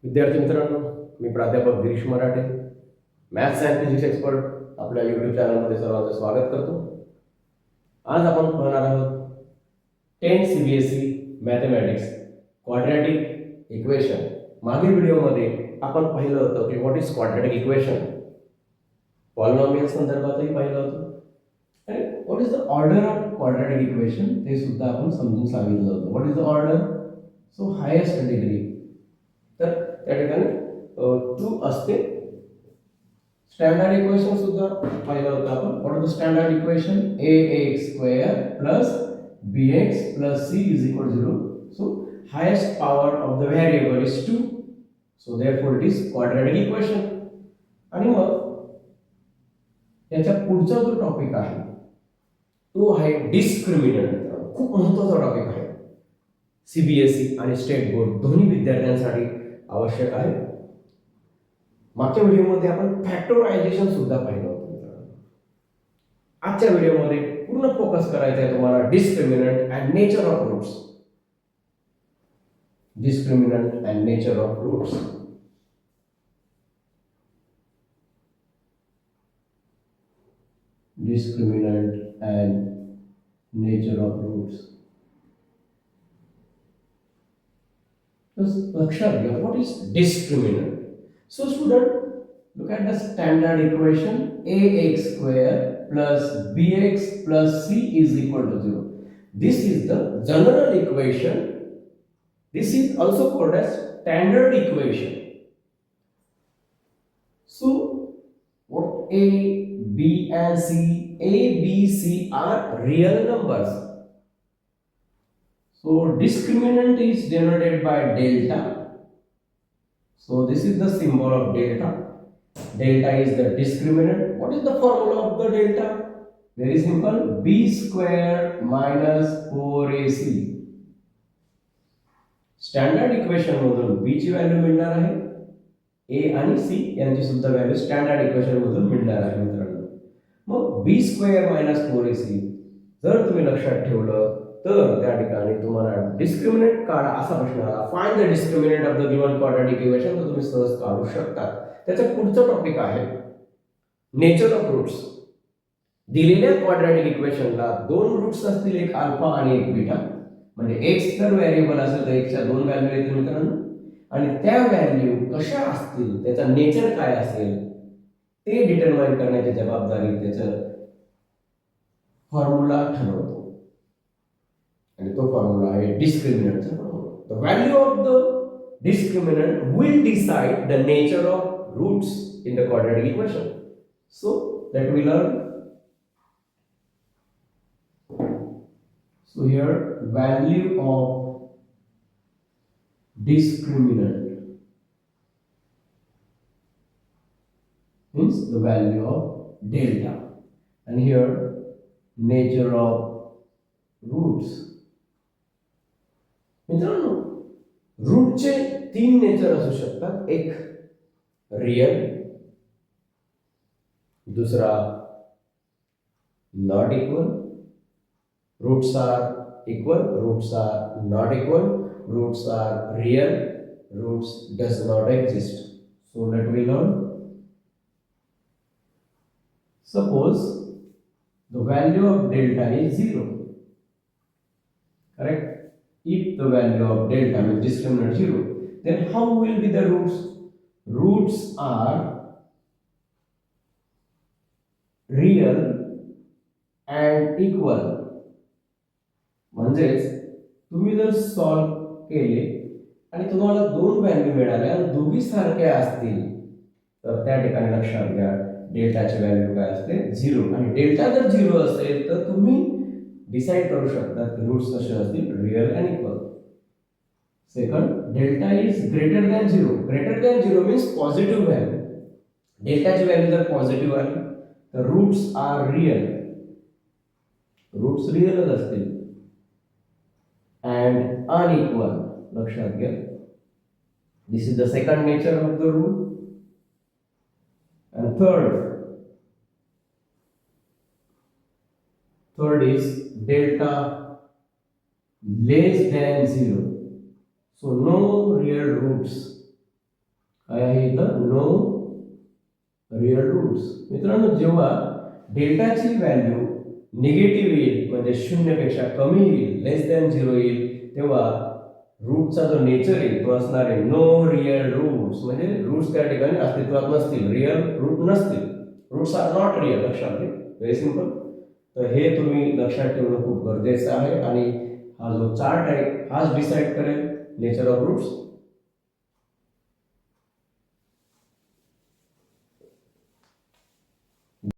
विद्यार्थी मित्रांनो, मी प्राध्यापक गिरीश मराठे, मॅथ्स अँड फिजिक्स एक्सपर्ट आपल्या यूट्यूब चॅनलमध्ये सर्वांचं स्वागत करतो. आज आपण पाहणार आहोत 10 CBSE मॅथमॅटिक्स क्वाड्रॅटिक इक्वेशन. मागील व्हिडिओमध्ये आपण पाहिलं होतं की what is quadratic equation, polynomial संदर्भातही पाहिलं होतं आणि what is the order of quadratic equation ते सुद्धा आपण समजून सांगितलं होतं. What is the order? So highest degree, तर त्या ठिकाणी ट्रू असते. स्टँडर्ड इक्वेशन सुद्धा पाहिलं होतं आपण. What is the standard equation? ax² plus bx plus c is equal 0. So highest power of the variable is 2, so therefore it is quadratic equation. आणि मग याच्या पुढचा जो टॉपिक आहे तो आहे डिस्क्रिमिनंट. खूप महत्त्वाचा टॉपिक आहे, सीबीएसई आणि स्टेट बोर्ड दोन्ही विद्यार्थ्यांसाठी आवश्यक आहे. मागच्या व्हिडिओमध्ये आपण फॅक्टरायझेशन सुद्धा पाहिलं होतं. आजच्या व्हिडिओमध्ये पूर्ण फोकस करायचा आहे तुम्हाला discriminant and nature of roots. Discriminant and nature of roots. Discriminant and nature of roots. लक्षात घ्या, what is discriminant. So student, look at the standard equation ax² plus bx plus c is equal to 0. This is the general equation. This is also called as standard equation. So what a, b and c, a, b, c are real numbers. So discriminant is denoted by delta. So this is the symbol of delta. Delta is the discriminant. What is the formula of the delta? Very simple. b square minus 4ac. Standard equation मधून b ची value मिळणार आहे, a आणि c यांची सुद्धा value standard equation मधून मिळणार आहे मित्रांनो. मग b स्क्वेअर मायनस 4ac जर तुम्ही लक्षात ठेवलं तर त्या ठिकाणी तुम्हाला डिस्क्रिमिनंट काढा असा प्रश्न आला, find the discriminant of the given quadratic equation, तर तुम्ही सहज काढू शकता. त्याचा पुढचा टॉपिक आहे नेचर ऑफ रूट्स. दिलेल्या क्वाड्रॅटिक इक्वेशनला दोन रूट्स असतील, एक अल्फा आणि एक बीटा. म्हणजे एक्स जर व्हेरिएबल असेल तर एक्सच्या दोन व्हॅल्यू येतील मित्रांनो, आणि त्या व्हॅल्यू कशा असतील, त्याचा नेचर काय असेल ते डिटरमाइन करण्याची जबाबदारी त्याचं फॉर्म्युला ठरवतो, आणि तो फॉर्म्युला आहे डिस्क्रिमिनंटचा formula. The value of the discriminant will decide the nature of roots in the quadratic equation. So that we learn. So here value of discriminant means the value of delta, and here nature of roots. मित्रांनो, रूटचे तीन nature असू शकतात. एक real, दूसरा not equal. Roots are equal, roots are not equal, roots are real, roots does not exist. So let me learn. Suppose the value of delta is 0. Correct? If the value of delta means discriminant 0, then how will be the roots? Roots are real and equal. म्हणजेच तुम्ही जर solve केले आणि तुम्हाला दोन value मिळाल्या आणि दोघी सारख्या असतील तर त्या ठिकाणी लक्षात घ्या डेल्टाची व्हॅल्यू काय असते? 0. आणि डेल्टा जर 0 असेल तर तुम्ही डिसाइड करू शकता की रूट्स कसे असतील? Real and equal. Second, delta is greater than 0. Greater than 0 means positive value. डेल्टाची व्हॅल्यू जर पॉझिटिव्ह आहे तर रूट्स आर रियल, रूट्स रियलच असतील. अँड अनइक्वल, लक्षात घ्या. This is the second nature of the root. And third is delta less than 0. So no real roots काय आहे इथं? No real roots. मित्रांनो, जेव्हा डेल्टाची व्हॅल्यू निगेटिव्ह येईल म्हणजे शून्यपेक्षा कमी येईल, लेस दॅन 0 येईल, तेव्हा रूटचा जो नेचर येईल तो असणार आहे नो रिअल रूट्स. म्हणजे रूट्स त्या ठिकाणी अस्तित्वात नसतील, रिअल रूट नसतील. Roots are not real. लक्षात घ्या, व्हेरी सिंपल. तर हे तुम्ही लक्षात ठेवणं खूप गरजेचं आहे आणि हा जो चार्ट आहे हाच डिसाईड करेल नेचर ऑफ रूट्स.